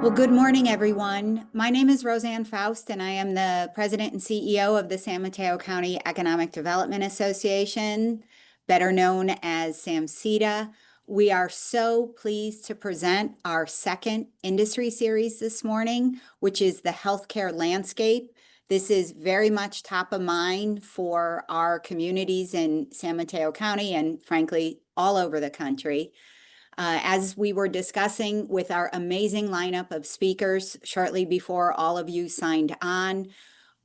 Well, good morning, everyone. My name is Rosanne Foust, and I am the President and CEO of the San Mateo County Economic Development Association, better known as SAMCEDA. We are so pleased to present our second industry series this morning, which is the healthcare landscape. This is very much top of mind for our communities in San Mateo County and, frankly, all over the country. As we were discussing with our amazing lineup of speakers shortly before all of you signed on,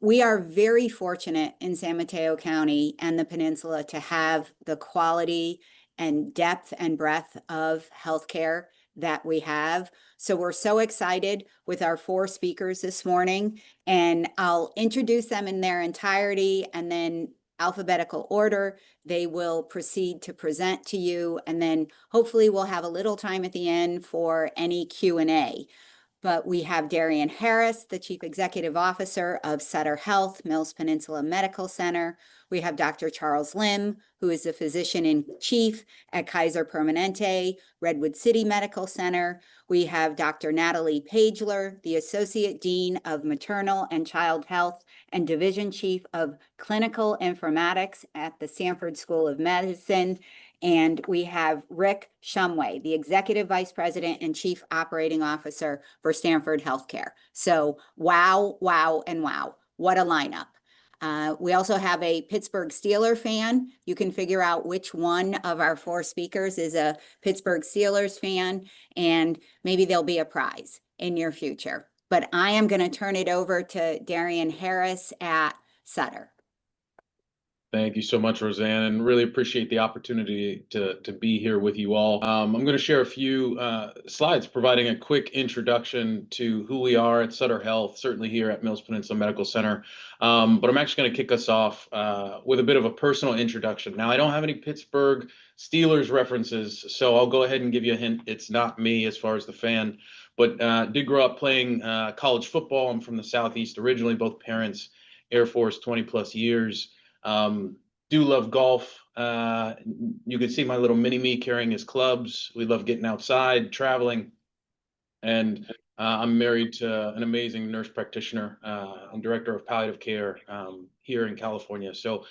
we are very fortunate in San Mateo County and the peninsula to have the quality and depth and breadth of healthcare that we have. So we're so excited with our four speakers this morning, and I'll introduce them in their entirety and then alphabetical order. They will proceed to present to you, and then hopefully we'll have a little time at the end for any Q&A. But we have Darian Harris, the Chief Executive Officer of Sutter Health, Mills-Peninsula Medical Center. We have Dr. Charles Lim, who is the Physician-in-Chief at Kaiser Permanente, Redwood City Medical Center. We have Dr. Natalie Pageler, the Associate Dean of Maternal and Child Health and Division Chief of Clinical Informatics at the Stanford School of Medicine. And we have Rick Shumway, the Executive Vice President and Chief Operating Officer for Stanford Healthcare. So wow, wow, and wow. What a lineup. We also have a Pittsburgh Steelers fan. You can figure out which one of our four speakers is a Pittsburgh Steelers fan, and maybe there'll be a prize in near future. But I am going to turn it over to Darian Harris at Sutter. Thank you so much, Rosanne, and really appreciate the opportunity to be here with you all. I'm going to share a few slides providing a quick introduction to who we are at Sutter Health, certainly here at Mills-Peninsula Medical Center. But I'm actually going to kick us off with a bit of a personal introduction. Now, I don't have any Pittsburgh Steelers references, so I'll go ahead and give you a hint. It's not me as far as the fan, but did grow up playing college football. I'm from the Southeast originally, both parents, Air Force, 20 plus years. Do love golf. You can see my little mini-me carrying his clubs. We love getting outside, traveling. And I'm married to an amazing nurse practitioner and director of palliative care here in California. So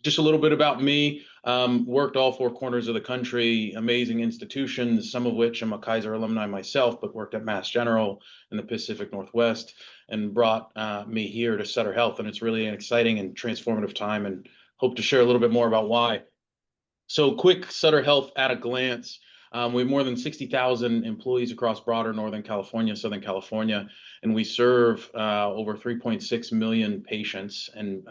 just a little bit about me. Worked all four corners of the country, amazing institutions, some of which I'm a Kaiser alumni myself, but worked at Mass General in the Pacific Northwest and brought me here to Sutter Health. And it's really an exciting and transformative time, and hope to share a little bit more about why. So quick Sutter Health at a glance. We have more than 60,000 employees across broader Northern California, Southern California, and we serve over 3.6 million patients and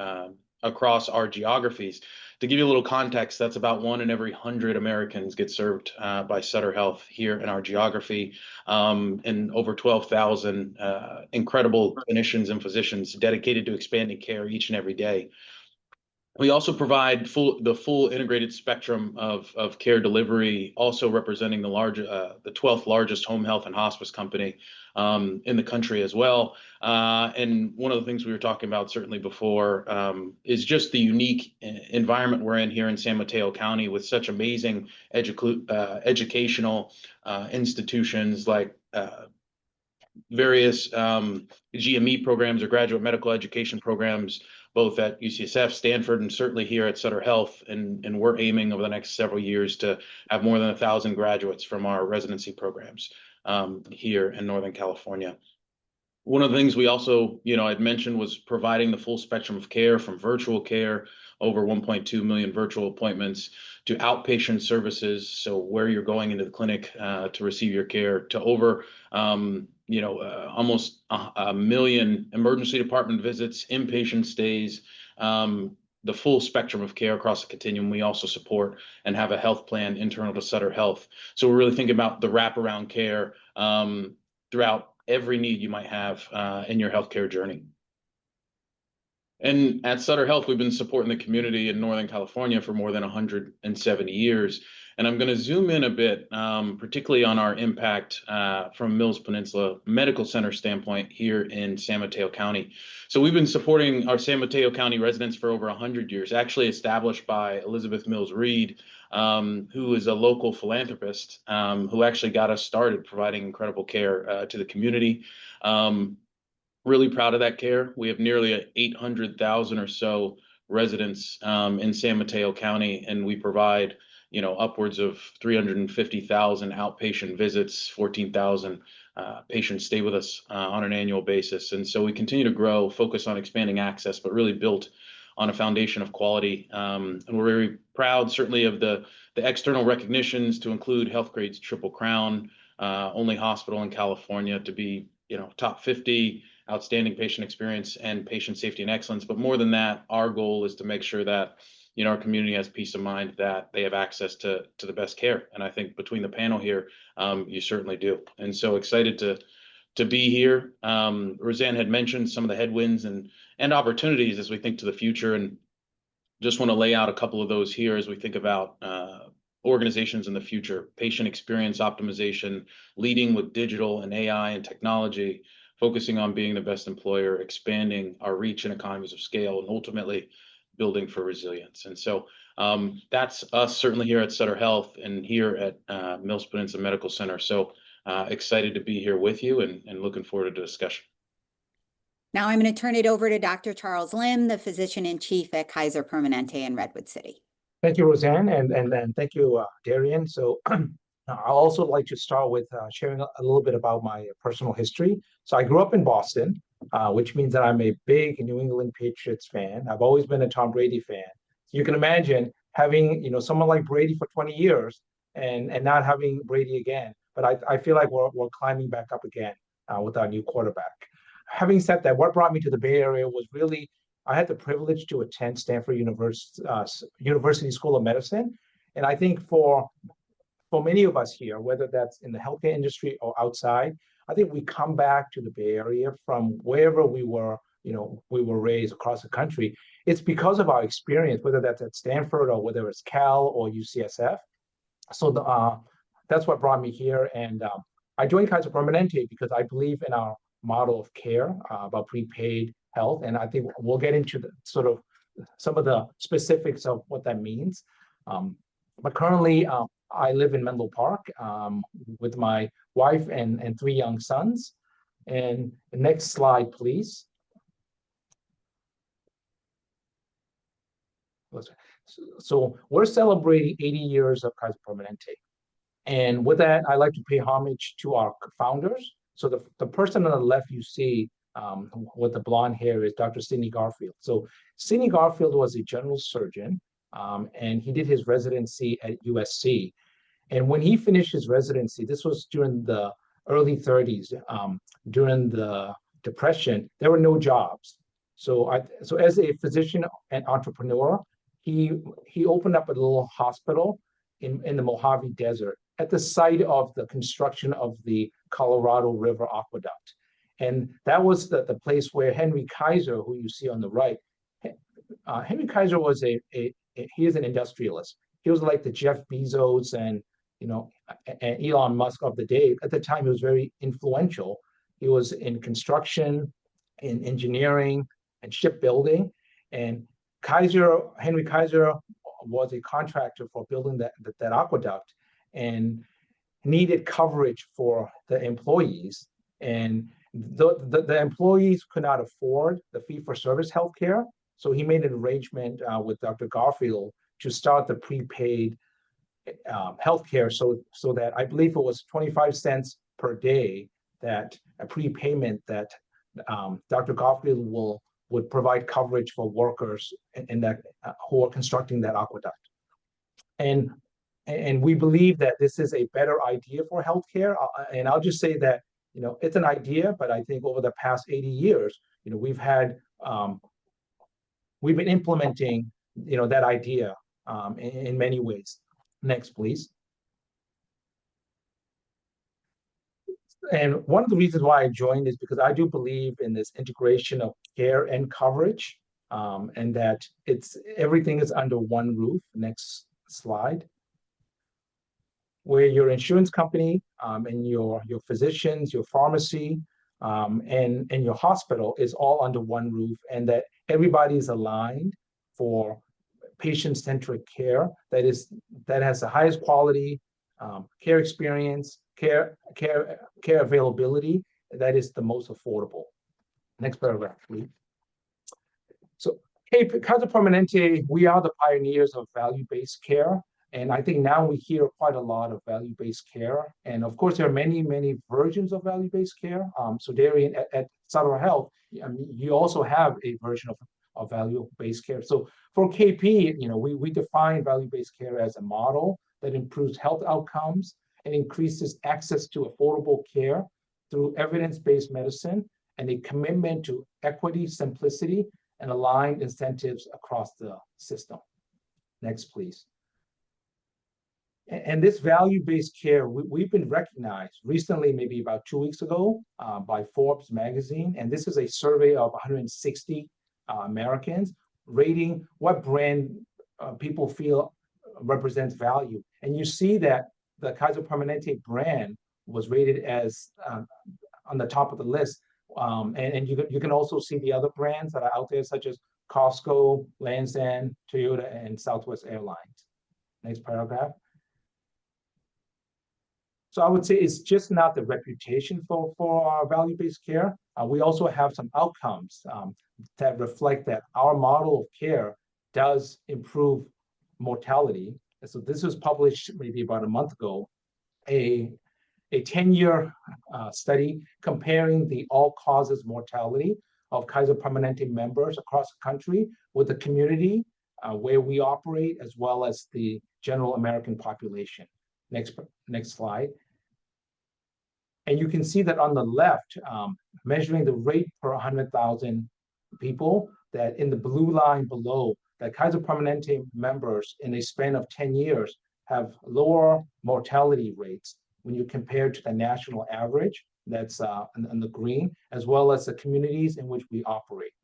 across our geographies. To give you a little context, that's about 1 in every 100 Americans get served by Sutter Health here in our geography, and over 12,000 incredible clinicians and physicians dedicated to expanding care each and every day. We also provide the full integrated spectrum of care delivery, also representing the 12th largest home health and hospice company in the country as well. And one of the things we were talking about certainly before is just the unique environment we're in here in San Mateo County with such amazing educational institutions like various GME programs or graduate medical education programs, both at UCSF, Stanford, and certainly here at Sutter Health. And we're aiming over the next several years to have more than 1,000 graduates from our residency programs here in Northern California. One of the things we also, I'd mentioned was providing the full spectrum of care, from virtual care, over 1.2 million virtual appointments, to outpatient services, so where you're going into the clinic to receive your care, to over almost a million emergency department visits, inpatient stays, the full spectrum of care across the continuum. We also support and have a health plan internal to Sutter Health. So we're really thinking about the wraparound care throughout every need you might have in your healthcare journey. And at Sutter Health, we've been supporting the community in Northern California for more than 170 years. And I'm going to zoom in a bit, particularly on our impact from Mills-Peninsula Medical Center standpoint here in San Mateo County. So we've been supporting our San Mateo County residents for over 100 years, actually established by Elizabeth Mills Reed who is a local philanthropist, who actually got us started providing incredible care to the community. Really proud of that care. We have nearly 800,000 or so residents in San Mateo County, and we provide, upwards of 350,000 outpatient visits, 14,000 patients stay with us on an annual basis. And so we continue to grow, focus on expanding access, but really built on a foundation of quality. And we're very proud, certainly, of the external recognitions, to include Healthgrade's Triple Crown, only hospital in California to be, top 50 outstanding patient experience and patient safety and excellence. But more than that, our goal is to make sure that, our community has peace of mind that they have access to the best care. And I think between the panel here, you certainly do. And so excited to be here. Rosanne had mentioned some of the headwinds and opportunities as we think to the future, and just want to lay out a couple of those here as we think about organizations in the future. Patient experience optimization, leading with digital and AI and technology, focusing on being the best employer, expanding our reach and economies of scale, and ultimately building for resilience. And so that's us certainly here at Sutter Health and here at Mills-Peninsula Medical Center. So excited to be here with you and looking forward to the discussion. Now I'm going to turn it over to Dr. Charles Lim, the physician-in-chief at Kaiser Permanente in Redwood City. Thank you, Rosanne, and thank you, Darian. So I'll also like to start with sharing a little bit about my personal history. So I grew up in Boston, which means that I'm a big New England Patriots fan. I've always been a Tom Brady fan. So you can imagine having, someone like Brady for 20 years and not having Brady again. But I feel like we're climbing back up again with our new quarterback. Having said that, what brought me to the Bay Area was really, I had the privilege to attend Stanford University School of Medicine. And I think for many of us here, whether that's in the healthcare industry or outside, I think we come back to the Bay Area from wherever we were raised across the country. It's because of our experience, whether that's at Stanford or whether it's Cal or UCSF. So that's what brought me here. And I joined Kaiser Permanente because I believe in our model of care about prepaid health. And I think we'll get into the sort of some of the specifics of what that means. But currently, I live in Menlo Park with my wife and 3 young sons. And the next slide, please. So we're celebrating 80 years of Kaiser Permanente. And with that, I'd like to pay homage to our founders. So the person on the left you see with the blonde hair is Dr. Sidney Garfield. So Sidney Garfield was a general surgeon, and he did his residency at USC. And when he finished his residency, this was during the early 30s, during the Depression, there were no jobs. So as a physician and entrepreneur, he opened up a little hospital in the Mojave Desert at the site of the construction of the Colorado River Aqueduct. And that was the place where Henry Kaiser, who you see on the right, Henry Kaiser was he is an industrialist. He was like the Jeff Bezos and Elon Musk of the day. At the time, he was very influential. He was in construction, in engineering, and shipbuilding. And Henry Kaiser was a contractor for building that aqueduct and needed coverage for the employees. And the employees could not afford the fee-for-service healthcare. So he made an arrangement with Dr. Garfield to start the prepaid healthcare so that I believe it was 25 cents per day, that a prepayment that Dr. Garfield would provide coverage for workers in that who are constructing that aqueduct. And we believe that this is a better idea for healthcare. And I'll just say that it's an idea, but I think over the past 80 years, we've been implementing that idea in many ways. Next, please. And one of the reasons why I joined is because I do believe in this integration of care and coverage, and that everything is under one roof. Next slide. Where your insurance company and your physicians, your pharmacy, and your hospital is all under one roof, and that everybody is aligned for patient-centric care that has the highest quality, care experience, care availability, that is the most affordable. Next paragraph, please. So, Kaiser Permanente, we are the pioneers of value-based care. And I think now we hear quite a lot of value-based care. And of course, there are many, many versions of value-based care. So Darian, at Sutter Health, I mean, you also have a version of value-based care. So for KP, we define value-based care as a model that improves health outcomes and increases access to affordable care through evidence-based medicine and a commitment to equity, simplicity, and aligned incentives across the system. Next, please. And this value-based care, we've been recognized recently, maybe about 2 weeks ago, by Forbes magazine. And this is a survey of 160 Americans rating what brand people feel represents value. And you see that the Kaiser Permanente brand was rated as on the top of the list. And you can also see the other brands that are out there, such as Costco, Land's End, Toyota, and Southwest Airlines. Next paragraph. So I would say it's just not the reputation for our value-based care. We also have some outcomes that reflect that our model of care does improve mortality. And so this was published maybe about a month ago, a 10-year study comparing the all-causes mortality of Kaiser Permanente members across the country with the community where we operate, as well as the general American population. Next slide. And you can see that on the left, measuring the rate per 100,000 people, that in the blue line below, that Kaiser Permanente members in a span of 10 years have lower mortality rates when you compare to the national average, that's in the green, as well as the communities in which we operate.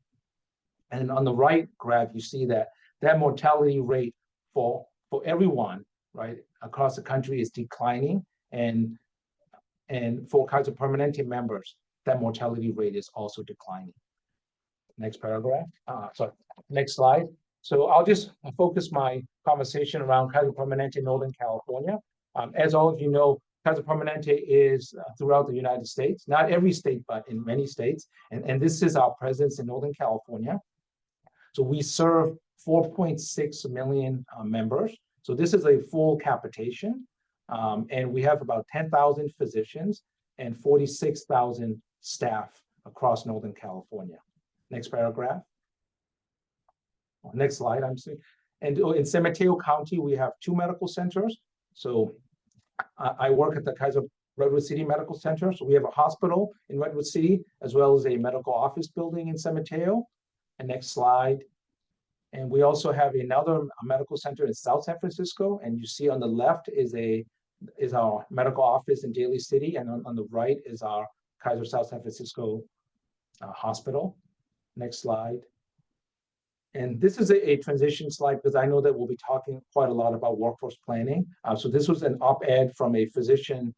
And on the right graph, you see that mortality rate for everyone, right, across the country is declining, and for Kaiser Permanente members, that mortality rate is also declining. Next paragraph. Next slide. So I'll just focus my conversation around Kaiser Permanente Northern California. As all of you know, Kaiser Permanente is throughout the United States, not every state, but in many states. And this is our presence in Northern California. So we serve 4.6 million members. So this is a full capitation. And we have about 10,000 physicians and 46,000 staff across Northern California. Next paragraph. Next slide, I'm seeing. And in San Mateo County, we have 2 medical centers. So I work at the Kaiser Redwood City Medical Center. So we have a hospital in Redwood City, as well as a medical office building in San Mateo. And next slide. And we also have another medical center in South San Francisco. And you see on the left is our medical office in Daly City, and on the right is our Kaiser South San Francisco hospital. Next slide. And this is a transition slide because I know that we'll be talking quite a lot about workforce planning. So this was an op-ed from a physician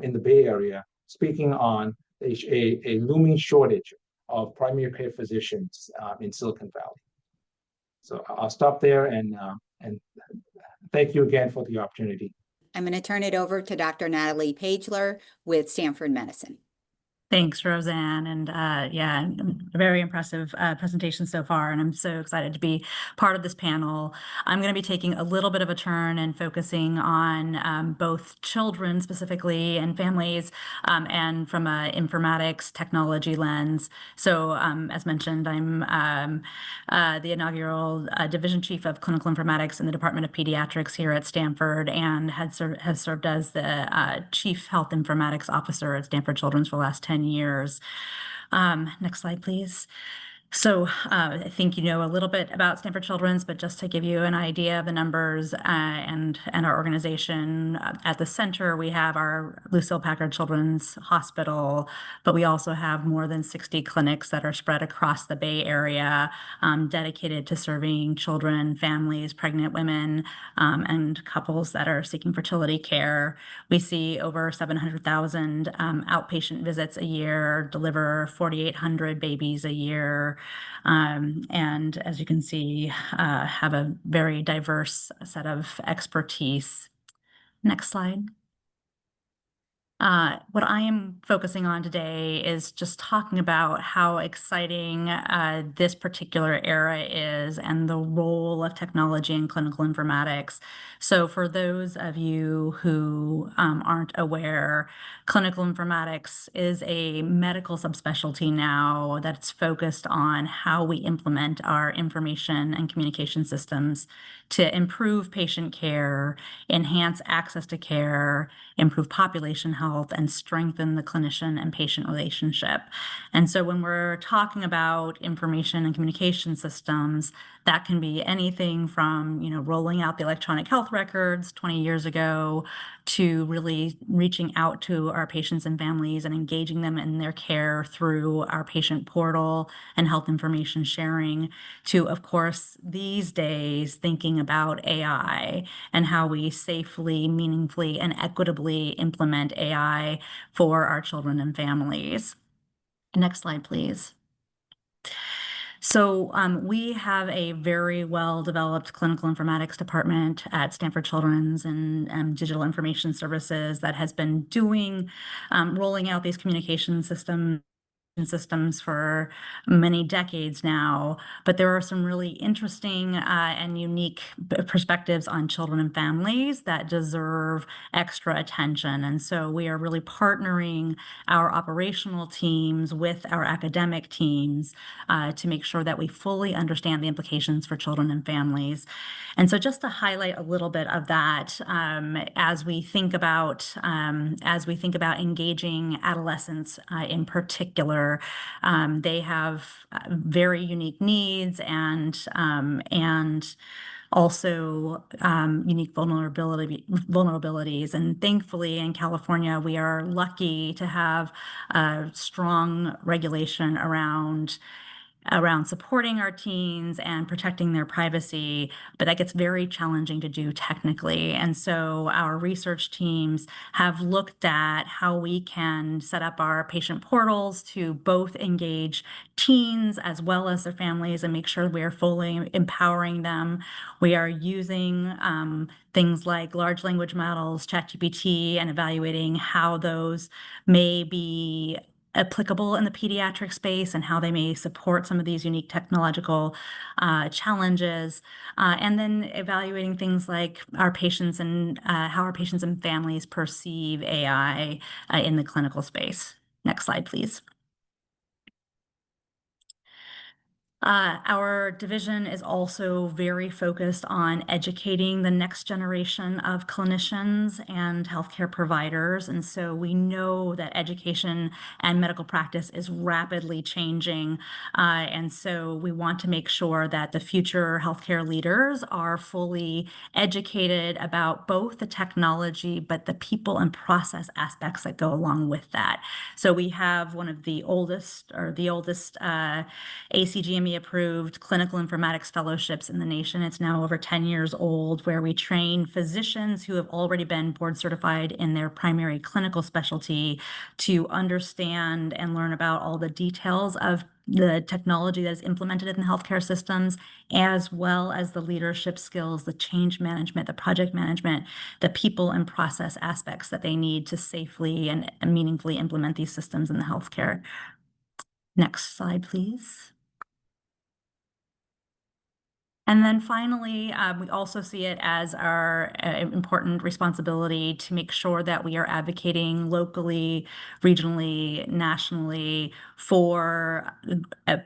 in the Bay Area speaking on a looming shortage of primary care physicians in Silicon Valley. So I'll stop there and thank you again for the opportunity. I'm going to turn it over to Dr. Natalie Pageler with Stanford Medicine. Thanks, Rosanne. And yeah, very impressive presentation so far. And I'm so excited to be part of this panel. I'm going to be taking a little bit of a turn and focusing on both children specifically and families and from an informatics technology lens. So as mentioned, I'm the inaugural division chief of clinical informatics in the Department of Pediatrics here at Stanford, and has served as the chief health informatics officer at Stanford Children's for the last 10 years. Next slide, please. So I think you know a little bit about Stanford Children's, but just to give you an idea of the numbers and our organization, at the center, we have our Lucille Packard Children's Hospital, but we also have more than 60 clinics that are spread across the Bay Area, dedicated to serving children, families, pregnant women, and couples that are seeking fertility care. We see over 700,000 outpatient visits a year, deliver 4,800 babies a year. and as you can see, have a very diverse set of expertise. Next slide. What I am focusing on today is just talking about how exciting this particular era is and the role of technology in clinical informatics. So for those of you who aren't aware, clinical informatics is a medical subspecialty now that's focused on how we implement our information and communication systems to improve patient care, enhance access to care, improve population health, and strengthen the clinician and patient relationship. And so when we're talking about information and communication systems, that can be anything from, rolling out the electronic health records 20 years ago to really reaching out to our patients and families and engaging them in their care through our patient portal and health information sharing, to, of course, these days, thinking about AI and how we safely, meaningfully, and equitably implement AI for our children and families. Next slide, please. So we have a very well-developed clinical informatics department at Stanford Children's and Digital Information Services that has been rolling out these communication systems for many decades now, but there are some really interesting and unique perspectives on children and families that deserve extra attention. And so we are really partnering our operational teams with our academic teams to make sure that we fully understand the implications for children and families. And so just to highlight a little bit of that, as we think about engaging adolescents in particular, they have very unique needs and also unique vulnerabilities. And thankfully, in California, we are lucky to have a strong regulation around supporting our teens and protecting their privacy, but that gets very challenging to do technically. And so our research teams have looked at how we can set up our patient portals to both engage teens as well as their families and make sure we are fully empowering them. We are using things like large language models, ChatGPT, and evaluating how those may be applicable in the pediatric space and how they may support some of these unique technological challenges, and then evaluating things like our patients and how our patients and families perceive AI in the clinical space. Next slide, please. Our division is also very focused on educating the next generation of clinicians and healthcare providers. And so we know that education and medical practice is rapidly changing. And so we want to make sure that the future healthcare leaders are fully educated about both the technology, but the people and process aspects that go along with that. So we have one of the oldest ACGME approved clinical informatics fellowships in the nation. It's now over 10 years old, where we train physicians who have already been board certified in their primary clinical specialty to understand and learn about all the details of the technology that is implemented in the healthcare systems, as well as the leadership skills, the change management, the project management, the people and process aspects that they need to safely and meaningfully implement these systems in the healthcare. Next slide, please. And then finally, we also see it as our important responsibility to make sure that we are advocating locally, regionally, nationally for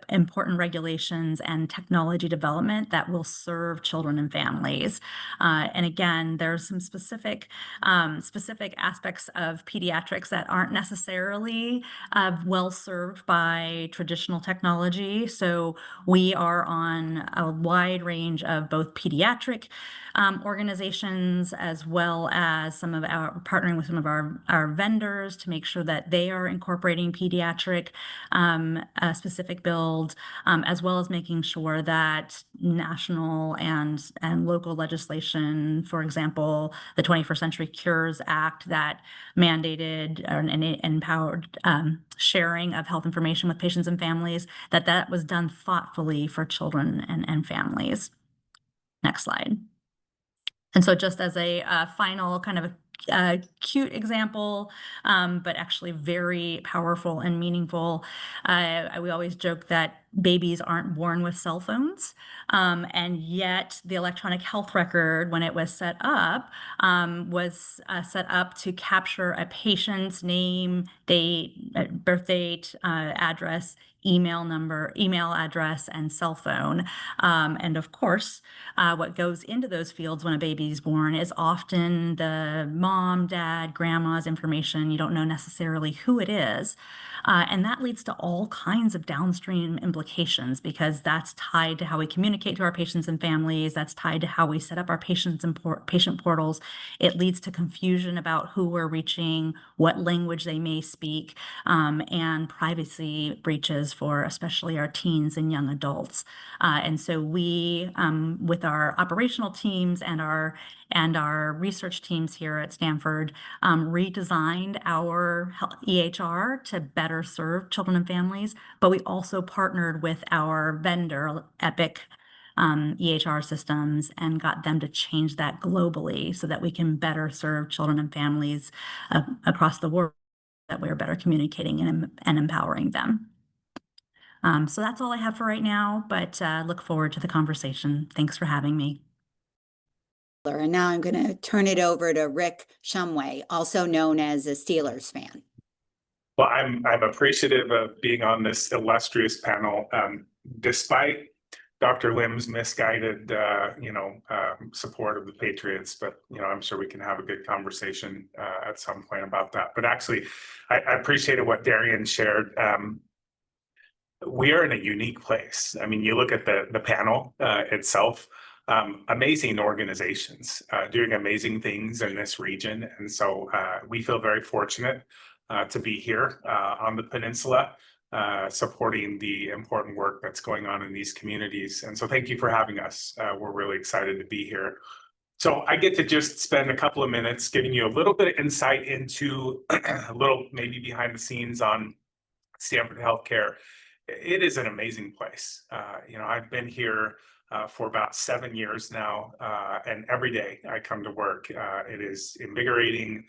important regulations and technology development that will serve children and families. And again, there's some specific aspects of pediatrics that aren't necessarily well served by traditional technology. So we are on a wide range range of both pediatric organizations, as well as partnering with some of our vendors to make sure that they are incorporating pediatric specific builds, as well as making sure that national and local legislation, for example, the 21st Century Cures Act that mandated and empowered sharing of health information with patients and families, that was done thoughtfully for children and families. Next slide. And so just as a final kind of a cute example, but actually very powerful and meaningful, we always joke that babies aren't born with cell phones, and yet the electronic health record, when it was set up to capture a patient's name, date, birth date, address, email number, email address, and cell phone. And of course, what goes into those fields when a baby is born is often the mom, dad, grandma's information. You don't know necessarily who it is. And that leads to all kinds of downstream implications, because that's tied to how we communicate to our patients and families. That's tied to how we set up our patients and patient portals. It leads to confusion about who we're reaching, what language they may speak, and privacy breaches for especially our teens and young adults. And so we, with our operational teams and our research teams here at Stanford, redesigned our EHR to better serve children and families, but we also partnered with our vendor, Epic EHR systems, and got them to change that globally so that we can better serve children and families across the world, that we're better communicating and empowering them. So that's all I have for right now, but look forward to the conversation. Thanks for having me. And now I'm going to turn it over to Rick Shumway, also known as a Steelers fan. Well, I'm appreciative of being on this illustrious panel, despite Dr. Lim's misguided, support of the Patriots. But I'm sure we can have a good conversation at some point about that. But actually, I appreciated what Darian shared. We are in a unique place. I mean, you look at the panel itself. Amazing organizations doing amazing things in this region. And so we feel very fortunate to be here on the peninsula, supporting the important work that's going on in these communities. And so thank you for having us. We're really excited to be here. So I get to just spend a couple of minutes giving you a little bit of insight into a little maybe behind the scenes on Stanford Healthcare. It is an amazing place. I've been here for about 7 years now, and every day I come to work. It is invigorating.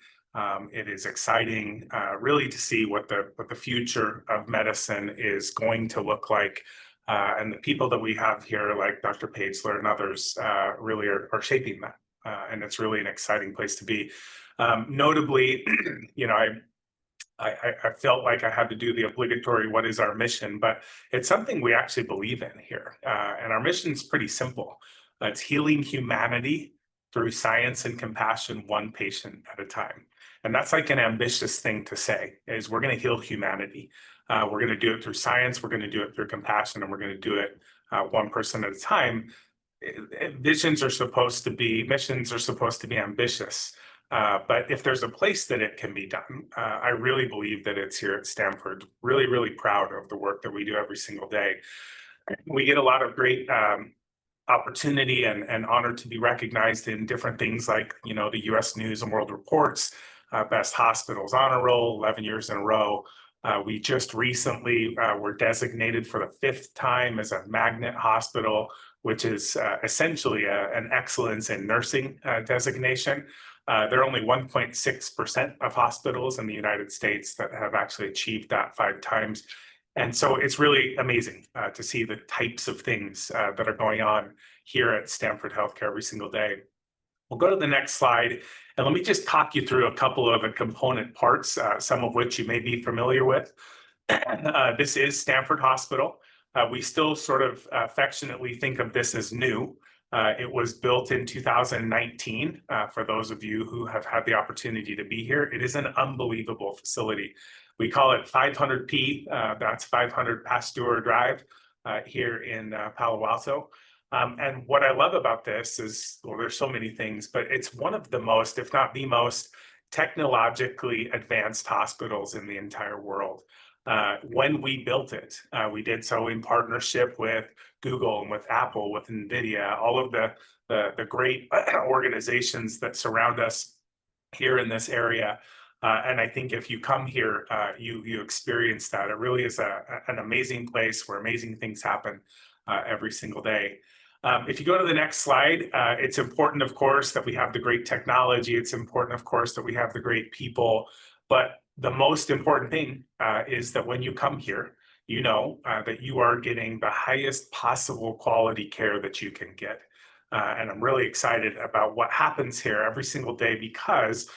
It is exciting, really, to see what the future of medicine is going to look like, and the people that we have here, like Dr. Pageler and others, really are shaping that, and it's really an exciting place to be. Notably, I felt like I had to do the obligatory, what is our mission? But it's something we actually believe in here. And our mission is pretty simple. It's healing humanity through science and compassion, one patient at a time. And that's like an ambitious thing to say, is we're going to heal humanity. We're going to do it through science. We're going to do it through compassion, and we're going to do it one person at a time. Missions are supposed to be ambitious. But if there's a place that it can be done, I really believe that it's here at Stanford. Really, really proud of the work that we do every single day. We get a lot of great opportunity and honor to be recognized in different things like, the U.S. News and World Report's Best Hospitals Honor Roll, 11 years in a row. We just recently were designated for the 5th time as a magnet hospital, which is essentially an excellence in nursing designation. There are only 1.6% of hospitals in the United States that have actually achieved that 5 times. And so it's really amazing to see the types of things that are going on here at Stanford Healthcare every single day. We'll go to the next slide, and let me just talk you through a couple of the component parts, some of which you may be familiar with. This is Stanford Hospital. We still sort of affectionately think of this as new. It was built in 2019. For those of you who have had the opportunity to be here, it is an unbelievable facility. We call it 500P, that's 500 Pasteur Drive here in Palo Alto. And what I love about this is, well, there's so many things, but it's one of the most, if not the most, technologically advanced hospitals in the entire world. When we built it, we did so in partnership with Google and with Apple, with NVIDIA, all of the great organizations that surround us here in this area. And I think if you come here, you experience that. It really is an amazing place where amazing things happen every single day. If you go to the next slide, it's important, of course, that we have the great technology. It's important, of course, that we have the great people. But the most important thing is that when you come here, you know that you are getting the highest possible quality care that you can get. And I'm really excited about what happens here every single day, because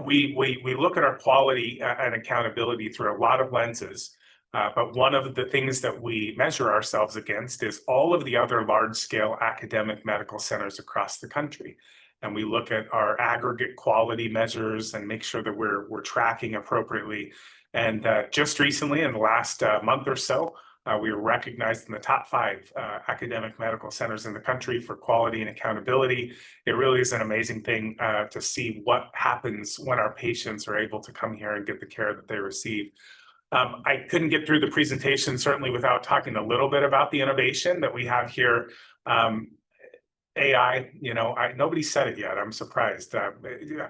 we look at our quality and accountability through a lot of lenses. But one of the things that we measure ourselves against is all of the other large-scale academic medical centers across the country. And we look at our aggregate quality measures and make sure that we're tracking appropriately. And just recently, in the last month or so, we were recognized in the top 5 academic medical centers in the country for quality and accountability. It really is an amazing thing to see what happens when our patients are able to come here and get the care that they receive. I couldn't get through the presentation certainly without talking a little bit about the innovation that we have here. AI, nobody said it yet. I'm surprised. I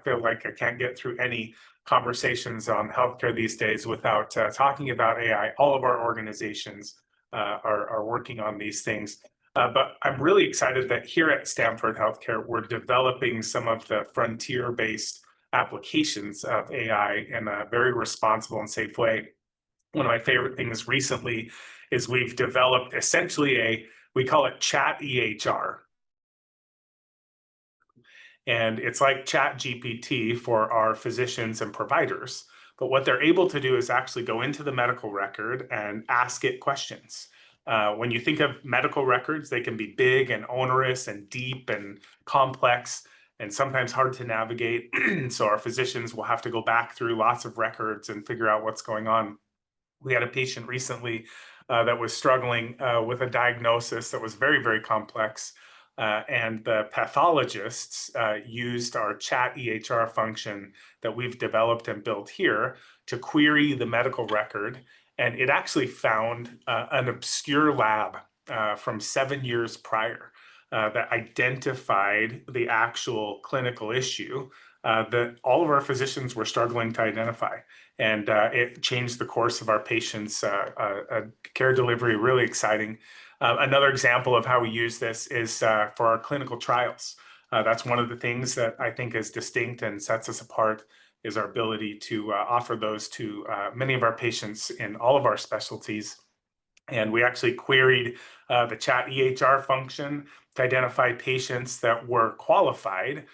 feel like I can't get through any conversations on healthcare these days without talking about AI. All of our organizations are working on these things. But I'm really excited that here at Stanford Healthcare, we're developing some of the frontier-based applications of AI in a very responsible and safe way. One of my favorite things recently is we've developed essentially we call it chat EHR. And it's like Chat GPT for our physicians and providers. But what they're able to do is actually go into the medical record and ask it questions. When you think of medical records, they can be big and onerous and deep and complex and sometimes hard to navigate. So our physicians will have to go back through lots of records and figure out what's going on. We had a patient recently that was struggling with a diagnosis that was very, very complex. And the pathologists used our chat EHR function that we've developed and built here to query the medical record. And it actually found an obscure lab from 7 years prior that identified the actual clinical issue that all of our physicians were struggling to identify. And it changed the course of our patients' care delivery. Really exciting. Another example of how we use this is for our clinical trials. That's one of the things that I think is distinct and sets us apart, is our ability to offer those to many of our patients in all of our specialties. And we actually queried the chat EHR function to identify patients that were qualified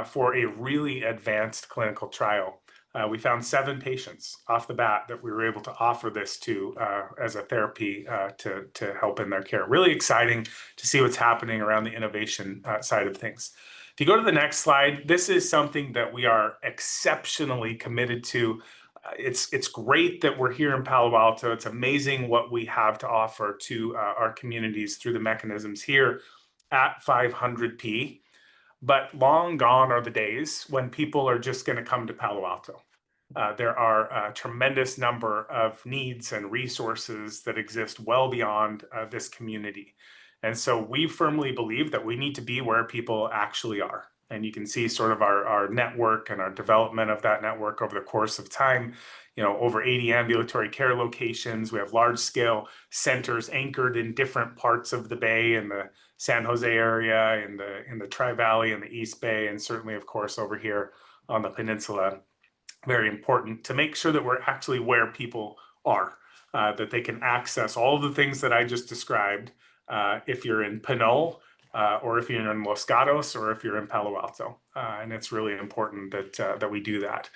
for a really advanced clinical trial. We found 7 patients off the bat that we were able to offer this to as a therapy to help in their care. Really exciting to see what's happening around the innovation side of things. If you go to the next slide, this is something that we are exceptionally committed to. It's great that we're here in Palo Alto. It's amazing what we have to offer to our communities through the mechanisms here at 500p. But long gone are the days when people are just going to come to Palo Alto. There are a tremendous number of needs and resources that exist well beyond this community. And so we firmly believe that we need to be where people actually are. And you can see sort of our network and our development of that network over the course of time. Over 80 ambulatory care locations. We have large scale centers anchored in different parts of the Bay, in the San Jose area, in the Tri-Valley, in the East Bay, and certainly, of course, over here on the peninsula. Very important to make sure that we're actually where people are, that they can access all of the things that I just described if you're in Pinole, or if you're in Los Gatos, or if you're in Palo Alto. And it's really important that we do that.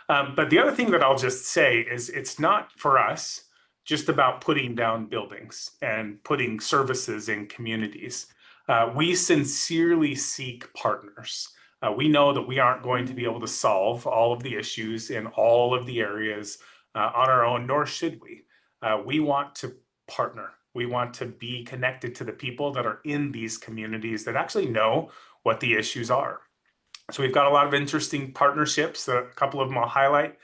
But the other thing that I'll just say is it's not for us just about putting down buildings and putting services in communities. We sincerely seek partners. We know that we aren't going to be able to solve all of the issues in all of the areas on our own, nor should we. We want to partner We want to be connected to the people that are in these communities that actually know what the issues are. So we've got a lot of interesting partnerships. A couple of them I'll highlight.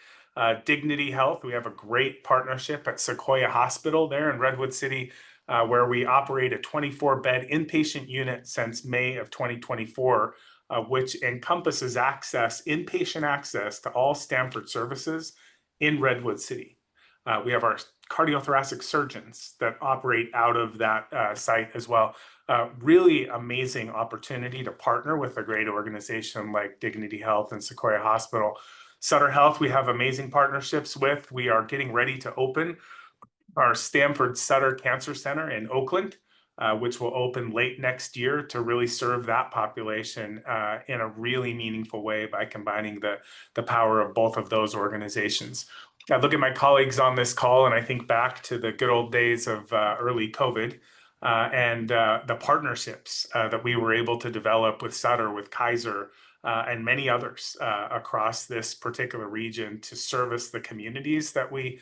Dignity Health, we have a great partnership at Sequoia Hospital there in Redwood City, where we operate a 24-bed inpatient unit since May of 2024, which encompasses inpatient access to all Stanford services in Redwood City. We have our cardiothoracic surgeons that operate out of that site as well. Really amazing opportunity to partner with a great organization like Dignity Health and Sequoia Hospital. Sutter Health, we have amazing partnerships with. We are getting ready to open our Stanford Sutter Cancer Center in Oakland, which will open late next year to really serve that population in a really meaningful way by combining the power of both of those organizations. I look at my colleagues on this call and I think back to the good old days of early COVID and the partnerships that we were able to develop with Sutter, with Kaiser, and many others across this particular region to service the communities that we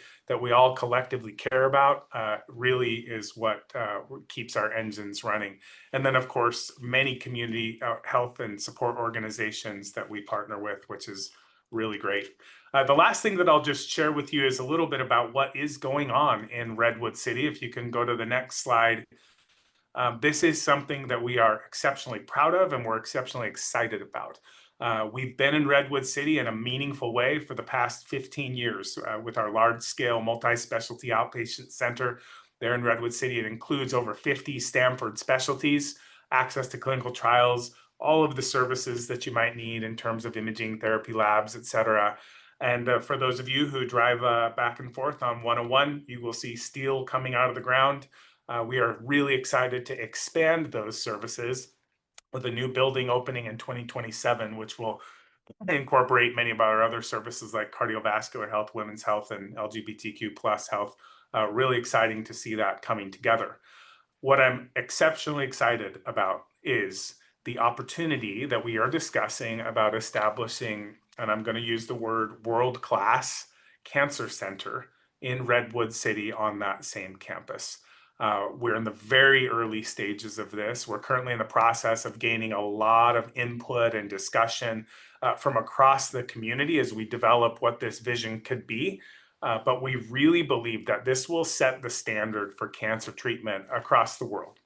all collectively care about, really is what keeps our engines running. And then, of course, many community health and support organizations that we partner with, which is really great. The last thing that I'll just share with you is a little bit about what is going on in Redwood City. If you can go to the next slide. This is something that we are exceptionally proud of and we're exceptionally excited about. We've been in Redwood City in a meaningful way for the past 15 years with our large-scale multi-specialty outpatient center there in Redwood City. It includes over 50 Stanford specialties, access to clinical trials, all of the services that you might need in terms of imaging, therapy labs, et cetera. And for those of you who drive back and forth on 101, you will see steel coming out of the ground. We are really excited to expand those services with a new building opening in 2027, which will incorporate many of our other services like cardiovascular health, women's health, and LGBTQ plus health. Really exciting to see that coming together. What I'm exceptionally excited about is the opportunity that we are discussing about establishing, and I'm going to use the word world-class cancer center in Redwood City on that same campus. We're in the very early stages of this. We're currently in the process of gaining a lot of input and discussion from across the community as we develop what this vision could be. But we really believe that this will set the standard for cancer treatment across the world.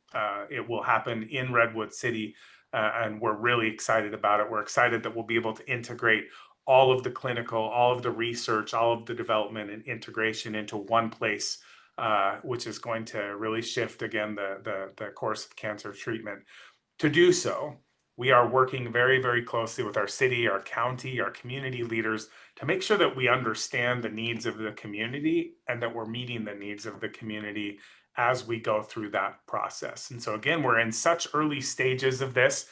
It will happen in Redwood City, and we're really excited about it. We're excited that we'll be able to integrate all of the clinical, all of the research, all of the development and integration into one place, which is going to really shift, again, the course of cancer treatment. To do so, we are working very, very closely with our city, our county, our community leaders to make sure that we understand the needs of the community and that we're meeting the needs of the community as we go through that process. And so again, we're in such early stages of this.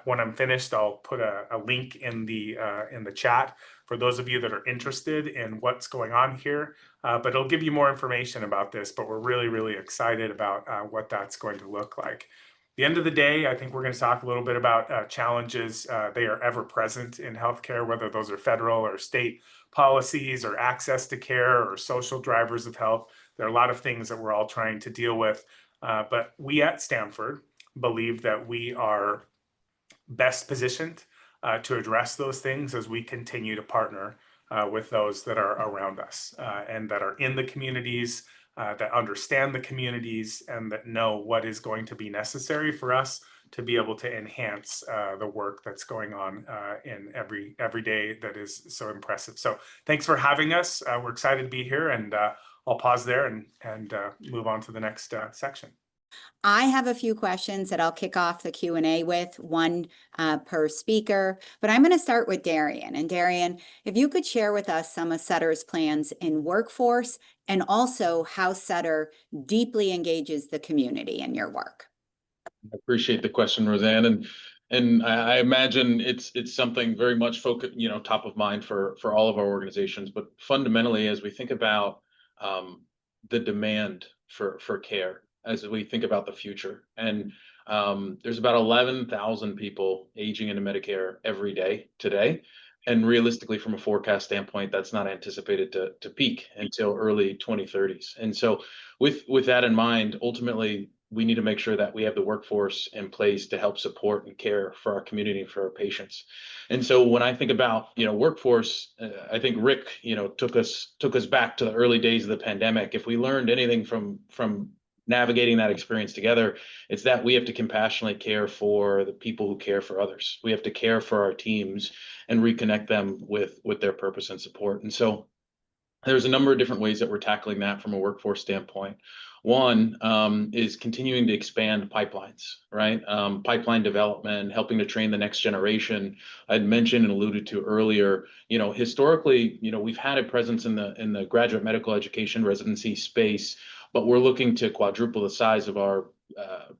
When I'm finished, I'll put a link in the chat for those of you that are interested in what's going on here. But it'll give you more information about this, but we're really, really excited about what that's going to look like. At the end of the day, I think we're going to talk a little bit about challenges. They are ever present in healthcare, whether those are federal or state policies or access to care or social drivers of health. There are a lot of things that we're all trying to deal with. But we at Stanford believe that we are best positioned to address those things as we continue to partner with those that are around us and that are in the communities, that understand the communities, and that know what is going to be necessary for us to be able to enhance the work that's going on in every day that is so impressive. So thanks for having us. We're excited to be here, and I'll pause there and move on to the next section. I have a few questions that I'll kick off the Q&A with, one per speaker, but I'm going to start with Darian. And Darian, if you could share with us some of Sutter's plans in workforce and also how Sutter deeply engages the community in your work. I appreciate the question, Rosanne, and I imagine it's something very much focused, top of mind for all of our organizations. But fundamentally, as we think about the demand for care, as we think about the future, and there's about 11,000 people aging into Medicare every day today, And realistically, from a forecast standpoint, that's not anticipated to peak until early 2030s. And so with that in mind, ultimately, we need to make sure that we have the workforce in place to help support and care for our community and for our patients. And so when I think about, workforce, I think Rick, took us back to the early days of the pandemic. If we learned anything from navigating that experience together, it's that we have to compassionately care for the people who care for others. We have to care for our teams and reconnect them with their purpose and support. And so there's a number of different ways that we're tackling that from a workforce standpoint. One is continuing to expand pipelines, right? Pipeline development, helping to train the next generation. I'd mentioned and alluded to earlier, historically, we've had a presence in the graduate medical education residency space, but we're looking to quadruple the size of our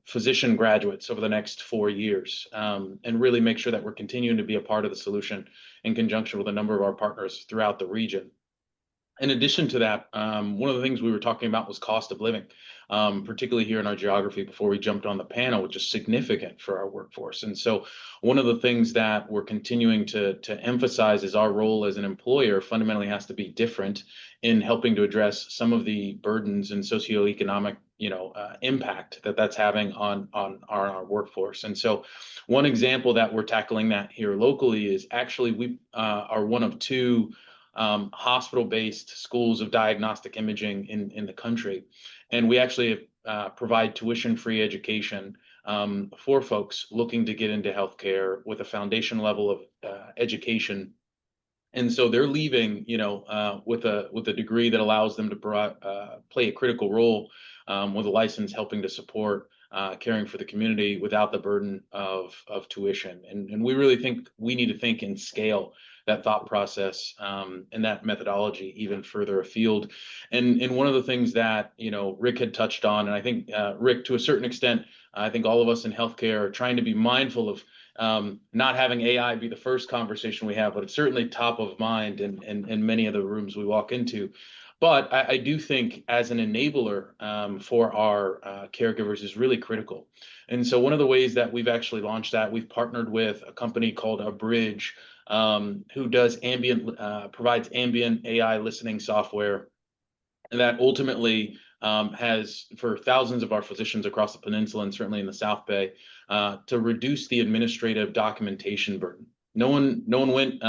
physician graduates over the next 4 years, and really make sure that we're continuing to be a part of the solution in conjunction with a number of our partners throughout the region. In addition to that, one of the things we were talking about was cost of living, particularly here in our geography before we jumped on the panel, which is significant for our workforce. And so one of the things that we're continuing to emphasize is our role as an employer fundamentally has to be different in helping to address some of the burdens and socioeconomic impact that's having on our workforce. And so one example that we're tackling that here locally is actually we are one of two hospital-based schools of diagnostic imaging in the country. And we actually provide tuition-free education for folks looking to get into healthcare with a foundation level of education. And so they're leaving, with a degree that allows them to play a critical role with a license helping to support caring for the community without the burden of tuition. And we really think we need to think in scale that thought process and that methodology even further afield. And one of the things that, Rick had touched on, and I think, Rick, to a certain extent, I think all of us in healthcare are trying to be mindful of not having AI be the first conversation we have, but it's certainly top of mind in many of the rooms we walk into. But I do think as an enabler for our caregivers is really critical. And so one of the ways that we've actually launched that, we've partnered with a company called Abridge, who does provides ambient AI listening software that ultimately has, for thousands of our physicians across the peninsula and certainly in the South Bay, to reduce the administrative documentation burden. No one went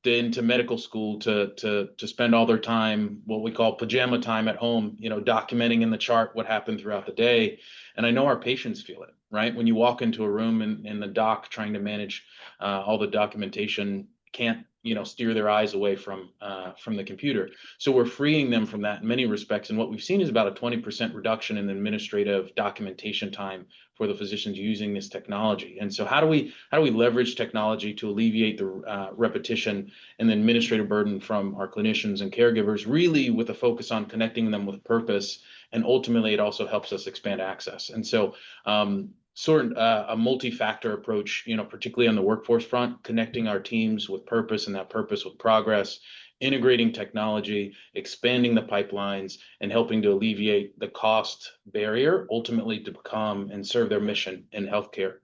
into medical school to spend all their time, what we call pajama time at home, documenting in the chart what happened throughout the day. And I know our patients feel it, right? When you walk into a room and the doc trying to manage all the documentation can't, steer their eyes away from the computer. So we're freeing them from that in many respects. And what we've seen is about a 20% reduction in the administrative documentation time for the physicians using this technology. And so how do we leverage technology to alleviate the repetition and the administrative burden from our clinicians and caregivers, really with a focus on connecting them with purpose, and ultimately it also helps us expand access. And so a multi-factor approach, particularly on the workforce front, connecting our teams with purpose and that purpose with progress, integrating technology, expanding the pipelines, and helping to alleviate the cost barrier, ultimately to become and serve their mission in healthcare.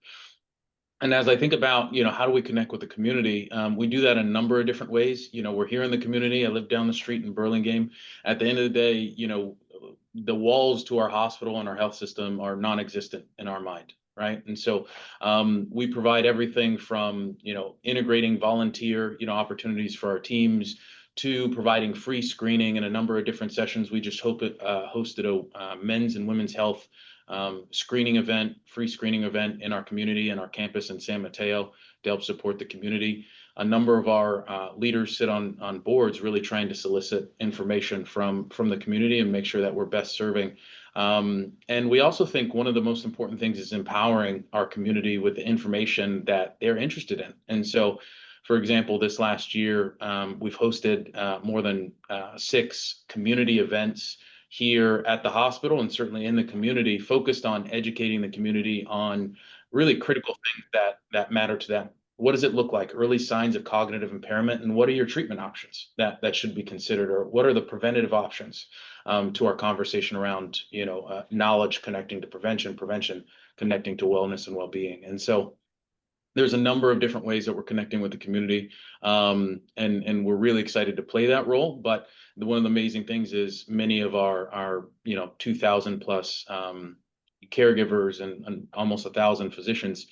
And as I think about, how do we connect with the community? We do that in a number of different ways. We're here in the community. I live down the street in Burlingame. At the end of the day, the walls to our hospital and our health system are non-existent in our mind, right? And so we provide everything from, integrating volunteer, opportunities for our teams to providing free screening in a number of different sessions. We just hosted a men's and women's health free screening event in our community and our campus in San Mateo to help support the community. A number of our leaders sit on boards really trying to solicit information from the community and make sure that we're best serving. And we also think one of the most important things is empowering our community with the information that they're interested in. And so, for example, this last year, we've hosted more than 6 community events here at the hospital and certainly in the community, focused on educating the community on really critical things that matter to them. What does it look like? Early signs of cognitive impairment, and what are your treatment options that should be considered, or what are the preventative options to our conversation around knowledge connecting to prevention connecting to wellness and well-being. And so there's a number of different ways that we're connecting with the community, and we're really excited to play that role. But one of the amazing things is many of our 2,000 plus caregivers and almost 1,000 physicians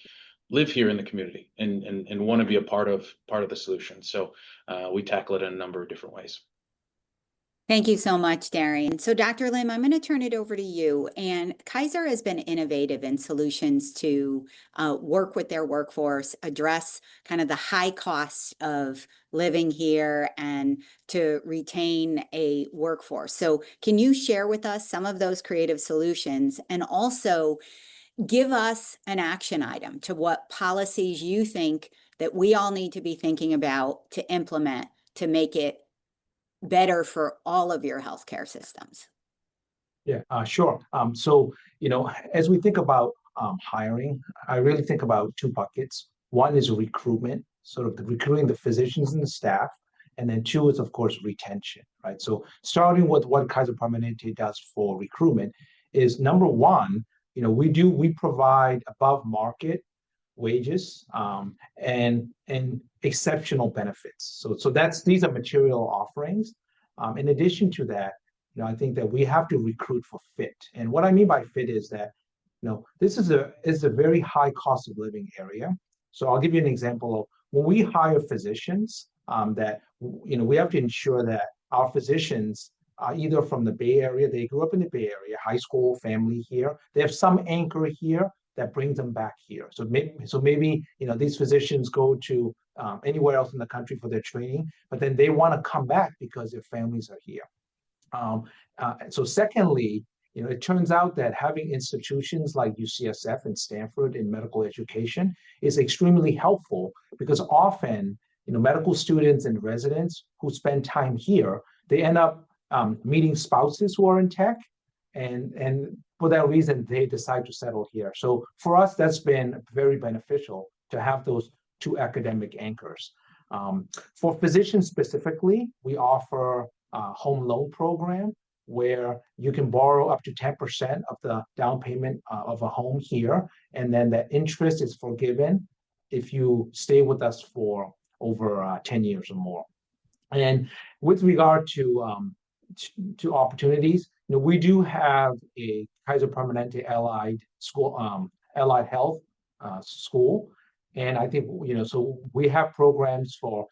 live here in the community and want to be a part of the solution. So we tackle it in a number of different ways. Thank you so much, Darian. So Dr. Lim, I'm going to turn it over to you. And Kaiser has been innovative in solutions to work with their workforce, address kind of the high costs of living here and to retain a workforce. So can you share with us some of those creative solutions and also give us an action item to what policies you think that we all need to be thinking about to implement to make it better for all of your healthcare systems? Yeah, sure. So, as we think about hiring, I really think about two buckets. One is recruitment, sort of recruiting the physicians and the staff. And then two is, of course, retention, right? So starting with what Kaiser Permanente does for recruitment is number one, we provide above market wages and exceptional benefits. So these are material offerings. In addition to that, I think that we have to recruit for fit. And what I mean by fit is that this is a very high cost of living area. So I'll give you an example of when we hire physicians, that we have to ensure that our physicians are either from the Bay Area, they grew up in the Bay Area, high school, family here, they have some anchor here that brings them back here. So maybe these physicians go to anywhere else in the country for their training, but then they want to come back because their families are here. So secondly, it turns out that having institutions like UCSF and Stanford in medical education is extremely helpful because often, medical students and residents who spend time here, they end up meeting spouses who are in tech, and for that reason, they decide to settle here. So for us, that's been very beneficial to have those two academic anchors. For physicians specifically, we offer a home loan program where you can borrow up to 10% of the down payment of a home here, and then the interest is forgiven if you stay with us for over 10 years or more. And with regard to opportunities, we do have a Kaiser Permanente allied school, allied health school, and I think so we have programs for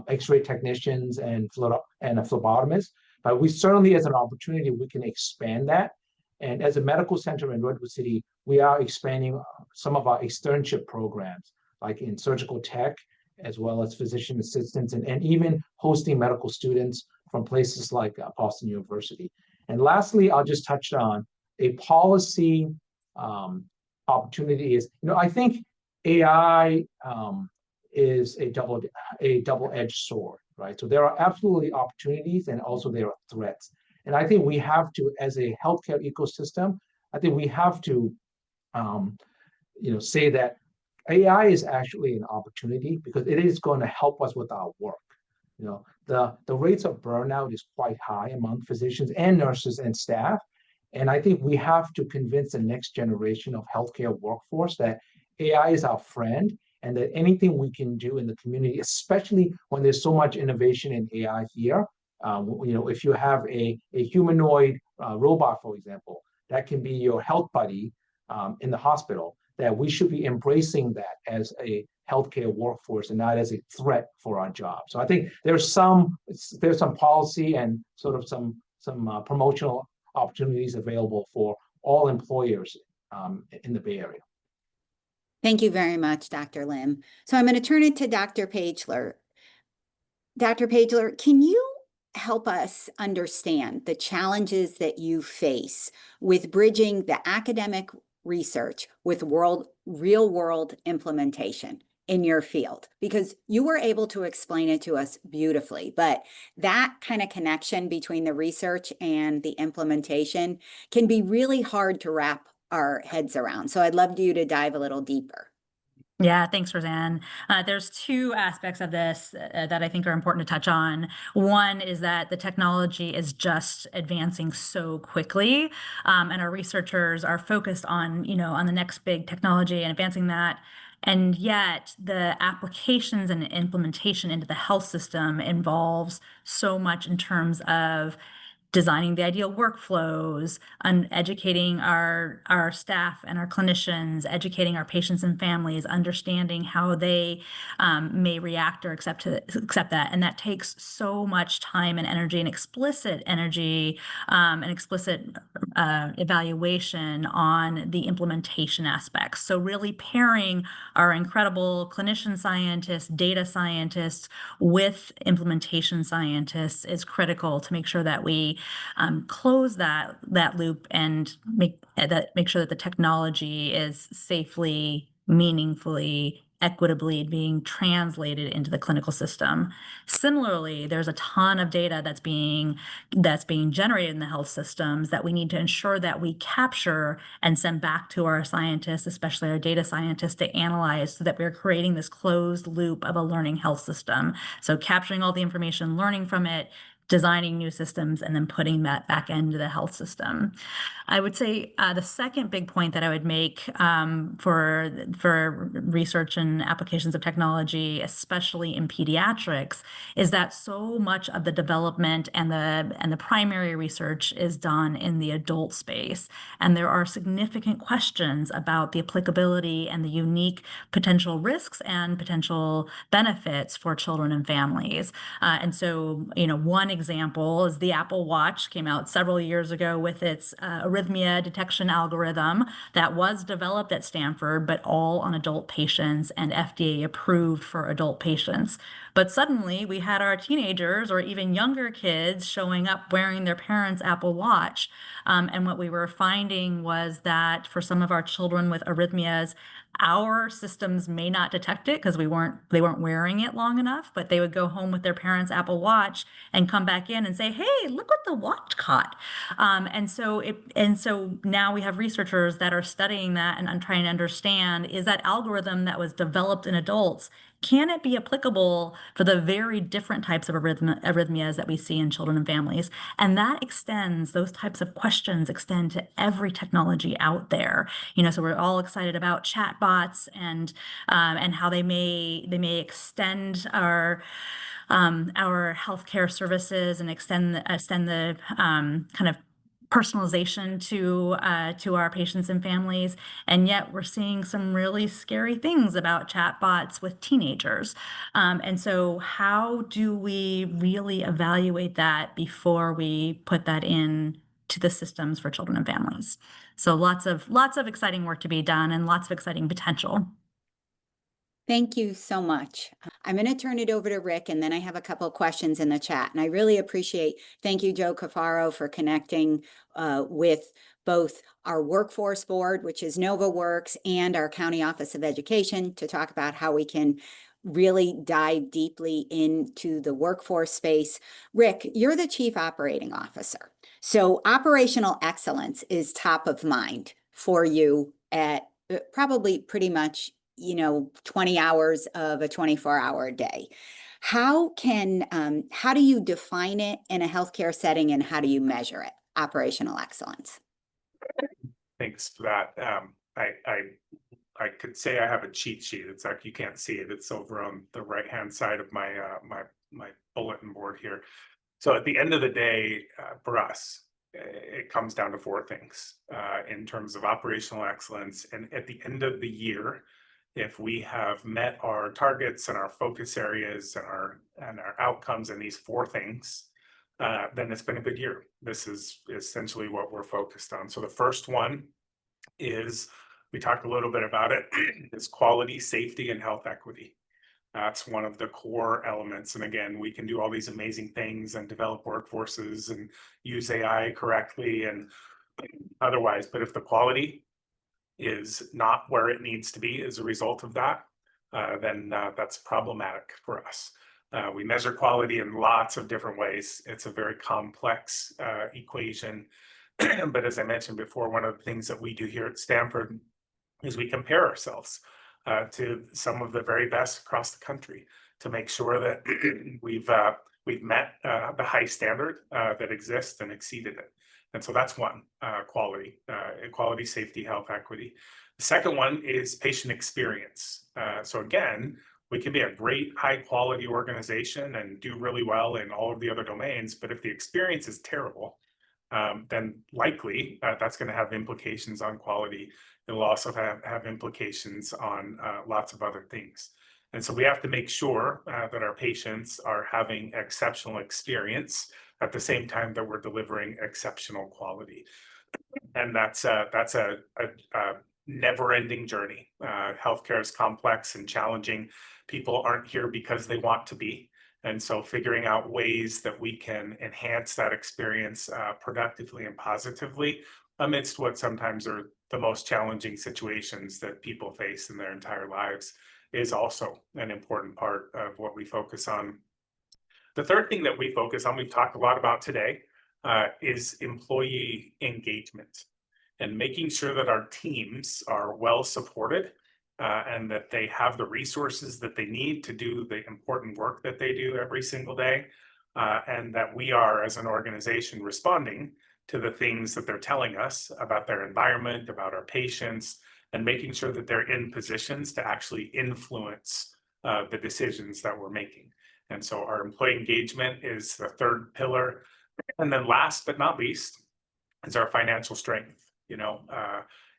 X-ray technicians and phlebotomists. But we certainly, as an opportunity, we can expand that. And as a medical center in Redwood City, we are expanding some of our externship programs, like in surgical tech, as well as physician assistants, and even hosting medical students from places like Boston University. And lastly, I'll just touch on a policy opportunity is, I think AI is a double-edged sword, right? So there are absolutely opportunities and also there are threats. And I think we have to, as a healthcare ecosystem, I think we have to, say that AI is actually an opportunity because it is going to help us with our work. The rates of burnout is quite high among physicians and nurses and staff. And I think we have to convince the next generation of healthcare workforce that AI is our friend and that anything we can do in the community, especially when there's so much innovation in AI here, if you have a humanoid robot, for example, that can be your health buddy in the hospital, that we should be embracing that as a healthcare workforce and not as a threat for our job. So I think there's some policy and sort of some promotional opportunities available for all employers in the Bay Area. Thank you very much, Dr. Lim. So I'm going to turn it to Dr. Pageler. Dr. Pageler, can you help us understand the challenges that you face with bridging the academic research with real-world implementation in your field? Because you were able to explain it to us beautifully, but that kind of connection between the research and the implementation can be really hard to wrap our heads around. So I'd love you to dive a little deeper. Yeah, thanks, Rosanne. There's two aspects of this that I think are important to touch on. One is that the technology is just advancing so quickly, and our researchers are focused on, on the next big technology and advancing that. And yet the applications and implementation into the health system involves so much in terms of designing the ideal workflows, and educating our staff and our clinicians, educating our patients and families, understanding how they may react or accept that. And that takes so much time and energy, and explicit energy, and explicit evaluation on the implementation aspects. So really pairing our incredible clinician scientists, data scientists with implementation scientists is critical to make sure that we close that loop and make sure that the technology is safely, meaningfully, equitably being translated into the clinical system. Similarly, there's a ton of data that's being generated in the health systems that we need to ensure that we capture and send back to our scientists, especially our data scientists, to analyze, so that we're creating this closed loop of a learning health system. So capturing all the information, learning from it, designing new systems, and then putting that back into the health system. I would say the second big point that I would make for research and applications of technology, especially in pediatrics, is that so much of the development and the primary research is done in the adult space, and there are significant questions about the applicability and the unique potential risks and potential benefits for children and families. And so, one example is the Apple Watch came out several years ago with its arrhythmia detection algorithm that was developed at Stanford, but all on adult patients and FDA approved for adult patients. But suddenly we had our teenagers or even younger kids showing up wearing their parents' Apple Watch. And what we were finding was that for some of our children with arrhythmias, our systems may not detect it because they weren't wearing it long enough, but they would go home with their parents' Apple Watch and come back in and say, "Hey, look what the watch caught." And so now we have researchers that are studying that and trying to understand, is that algorithm that was developed in adults, can it be applicable for the very different types of arrhythmias that we see in children and families? And those types of questions extend to every technology out there. So we're all excited about chatbots and how they may extend our healthcare services and extend the kind of personalization to our patients and families. And yet we're seeing some really scary things about chatbots with teenagers. And so how do we really evaluate that before we put that in to the systems for children and families? So lots of exciting work to be done and lots of exciting potential. Thank you so much. I'm going to turn it over to Rick, and then I have a couple of questions in the chat. And I really thank you, Joe Cafaro, for connecting with both our workforce board, which is NovaWorks, and our County Office of Education to talk about how we can really dive deeply into the workforce space. Rick, you're the Chief Operating Officer. So operational excellence is top of mind for you at probably pretty much 20 hours of a 24-hour day. How do you define it in a healthcare setting, and how do you measure it? Operational excellence. Thanks for that. I could say I have a cheat sheet. It's like you can't see it. It's over on the right-hand side of my bulletin board here. So at the end of the day, for us, it comes down to four things in terms of operational excellence. And at the end of the year, if we have met our targets and our focus areas and our outcomes in these four things, then it's been a good year. This is essentially what we're focused on. So the first one is, we talked a little bit about it, is quality, safety, and health equity. That's one of the core elements. And again, we can do all these amazing things and develop workforces and use AI correctly and otherwise, but if the quality is not where it needs to be as a result of that, then that's problematic for us. We measure quality in lots of different ways. It's a very complex equation. But as I mentioned before, one of the things that we do here at Stanford is we compare ourselves to some of the very best across the country to make sure that we've met the high standard that exists and exceeded it. And so that's one, quality, safety, health, equity. The second one is patient experience. So again, we can be a great high quality organization and do really well in all of the other domains, but if the experience is terrible, then likely that's going to have implications on quality. It'll also have implications on lots of other things. And so we have to make sure that our patients are having exceptional experience at the same time that we're delivering exceptional quality. And that's a never-ending journey. Healthcare is complex and challenging. People aren't here because they want to be. And so figuring out ways that we can enhance that experience productively and positively amidst what sometimes are the most challenging situations that people face in their entire lives is also an important part of what we focus on. The third thing that we focus on, we've talked a lot about today, is employee engagement and making sure that our teams are well supported and that they have the resources that they need to do the important work that they do every single day, and that we are, as an organization, responding to the things that they're telling us about their environment, about our patients, and making sure that they're in positions to actually influence the decisions that we're making. And so our employee engagement is the third pillar. And then last but not least is our financial strength. You know,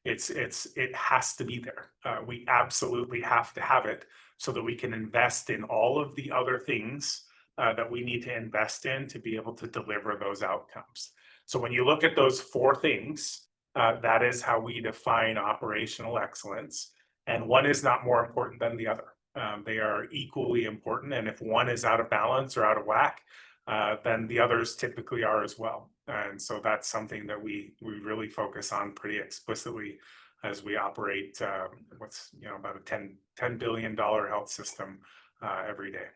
it has to be there. We absolutely have to have it so that we can invest in all of the other things that we need to invest in to be able to deliver those outcomes. So when you look at those four things, that is how we define operational excellence. And one is not more important than the other. They are equally important. And if one is out of balance or out of whack, then the others typically are as well. And so that's something that we really focus on pretty explicitly as we operate what's about a $10 billion health system every day.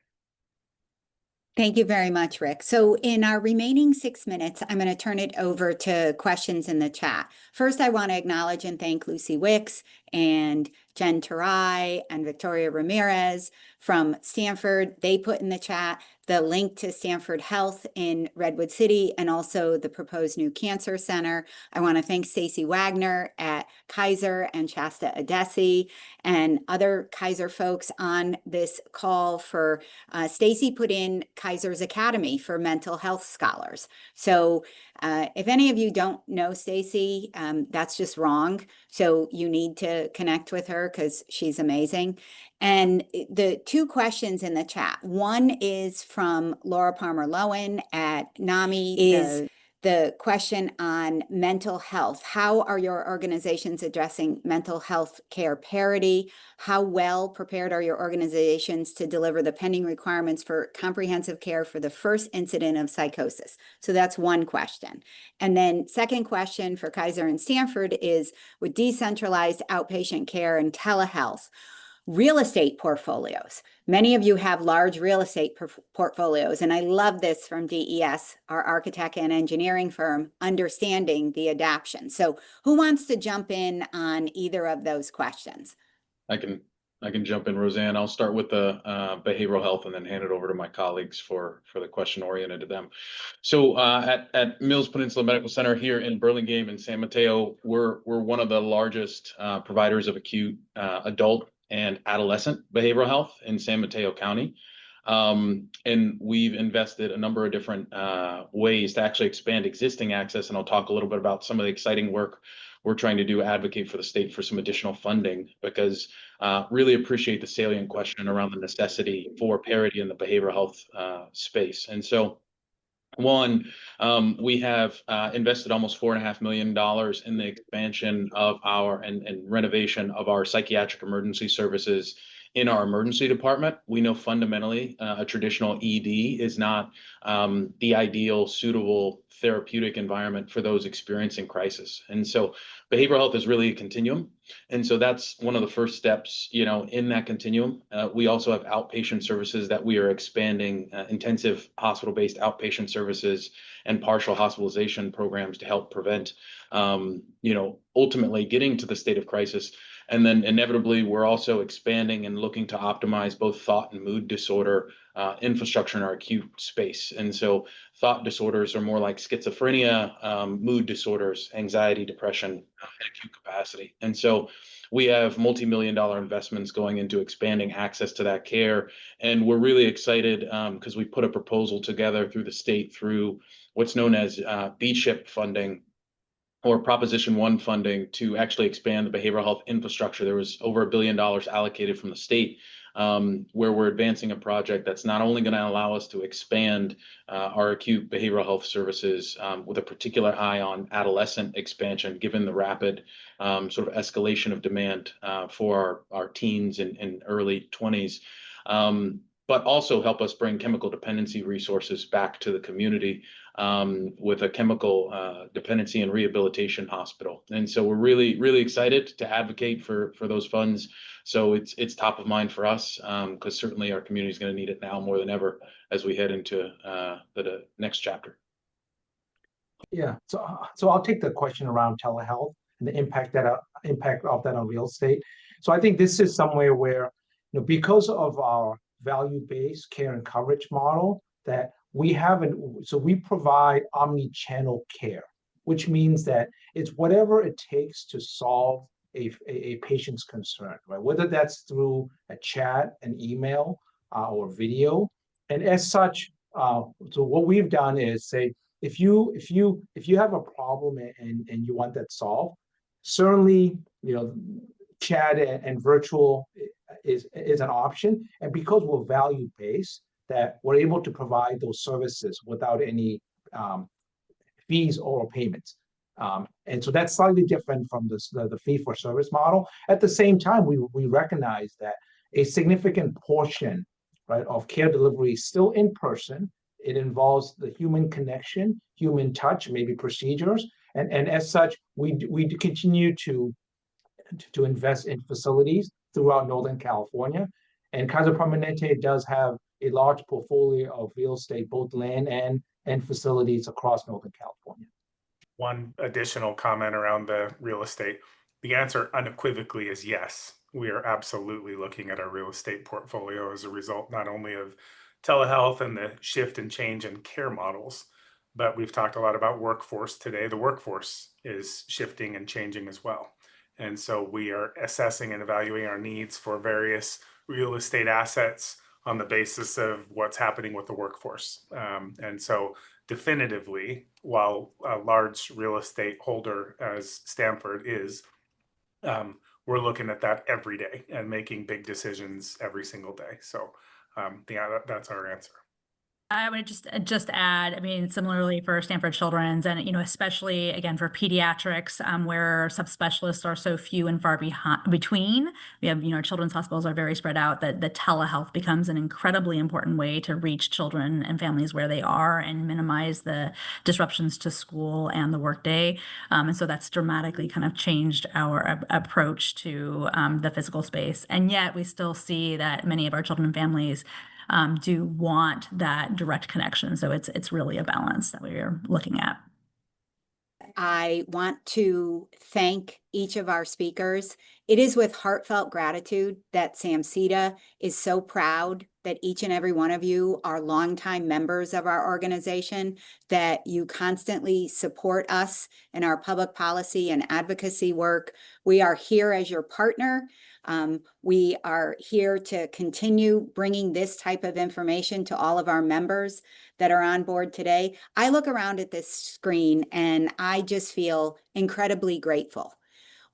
Thank you very much, Rick. So in our remaining 6 minutes, I'm going to turn it over to questions in the chat. First, I want to acknowledge and thank Lucy Wicks and Jen Tarai and Victoria Ramirez from Stanford. They put in the chat the link to Stanford Health in Redwood City and also the proposed new cancer center. I want to thank Stacy Wagner at Kaiser and Shasta Adesi and other Kaiser folks on this call for Stacy put in Kaiser's Academy for Mental Health Scholars. So if any of you don't know Stacy, that's just wrong. So you need to connect with her because she's amazing. And the two questions in the chat, one is from Laura Palmer-Lowen at NAMI, is the question on mental health. How are your organizations addressing mental health care parity? How well prepared are your organizations to deliver the pending requirements for comprehensive care for the first incident of psychosis? So that's one question. And then second question for Kaiser and Stanford is, with decentralized outpatient care and telehealth, real estate portfolios. Many of you have large real estate portfolios, and I love this from DES, our architect and engineering firm, understanding the adaptation. So who wants to jump in on either of those questions? I can jump in, Rosanne. I'll start with the behavioral health and then hand it over to my colleagues for the question oriented to them. So at Mills-Peninsula Medical Center here in Burlingame and San Mateo, we're one of the largest providers of acute adult and adolescent behavioral health in San Mateo County. And we've invested a number of different ways to actually expand existing access. And I'll talk a little bit about some of the exciting work we're trying to do, advocate for the state for some additional funding, because really appreciate the salient question around the necessity for parity in the behavioral health space. And so one, we have invested almost $4.5 million in the expansion of our and renovation of our psychiatric emergency services in our emergency department. We know fundamentally a traditional ED is not the ideal, suitable therapeutic environment for those experiencing crisis. And so behavioral health is really a continuum. And so that's one of the first steps, in that continuum. We also have outpatient services that we are expanding, intensive hospital-based outpatient services and partial hospitalization programs to help prevent, ultimately getting to the state of crisis. And then inevitably, we're also expanding and looking to optimize both thought and mood disorder infrastructure in our acute space. And so thought disorders are more like schizophrenia, mood disorders, anxiety, depression, and acute capacity. And so we have multi-million-dollar investments going into expanding access to that care. And we're really excited because we put a proposal together through the state through what's known as BCHIP funding, or Proposition 1 funding, to actually expand the behavioral health infrastructure. There was over $1 billion allocated from the state, where we're advancing a project that's not only going to allow us to expand our acute behavioral health services with a particular eye on adolescent expansion, given the rapid sort of escalation of demand for our teens and early 20s, but also help us bring chemical dependency resources back to the community with a chemical dependency and rehabilitation hospital. And so we're really, really excited to advocate for those funds. So it's top of mind for us because certainly our community is going to need it now more than ever as we head into the next chapter. Yeah, so I'll take the question around telehealth and the impact of that on real estate. So I think this is somewhere where, because of our value-based care and coverage model, that we provide omni-channel care, which means that it's whatever it takes to solve a patient's concern, right? Whether that's through a chat, an email, or video. And as such, so what we've done is say, if you have a problem and you want that solved, certainly, chat and virtual is an option. And because we're value-based, that we're able to provide those services without any fees or payments. And so that's slightly different from the fee-for-service model. At the same time, we recognize that a significant portion, right, of care delivery is still in person. It involves the human connection, human touch, maybe procedures. And as such, we continue to invest in facilities throughout Northern California. And Kaiser Permanente does have a large portfolio of real estate, both land and facilities across Northern California. One additional comment around the real estate. The answer unequivocally is yes. We are absolutely looking at our real estate portfolio as a result, not only of telehealth and the shift and change in care models, but we've talked a lot about workforce today. The workforce is shifting and changing as well. And so we are assessing and evaluating our needs for various real estate assets on the basis of what's happening with the workforce. And so definitively, while a large real estate holder as Stanford is, we're looking at that every day and making big decisions every single day. So yeah, that's our answer. I would just add, I mean, similarly for Stanford Children's and, especially again for pediatrics, where subspecialists are so few and far between. We have, our children's hospitals are very spread out, that the telehealth becomes an incredibly important way to reach children and families where they are and minimize the disruptions to school and the workday. And so that's dramatically kind of changed our approach to the physical space. And yet we still see that many of our children and families do want that direct connection. So it's really a balance that we're looking at. I want to thank each of our speakers. It is with heartfelt gratitude that SAMCEDA is so proud that each and every one of you are longtime members of our organization, that you constantly support us in our public policy and advocacy work. We are here as your partner. We are here to continue bringing this type of information to all of our members that are on board today. I look around at this screen and I just feel incredibly grateful.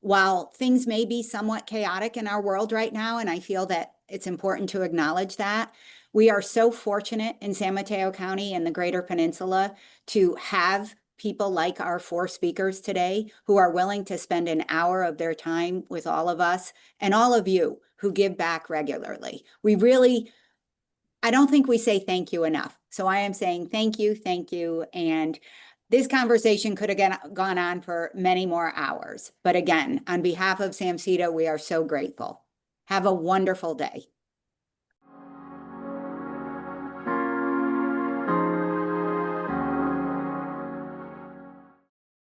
While things may be somewhat chaotic in our world right now, and I feel that it's important to acknowledge that, we are so fortunate in San Mateo County and the Greater Peninsula to have people like our 4 speakers today who are willing to spend an hour of their time with all of us and all of you who give back regularly. I don't think we say thank you enough. So I am saying thank you. And this conversation could have gone on for many more hours. But again, on behalf of SAMCEDA, we are so grateful. Have a wonderful day.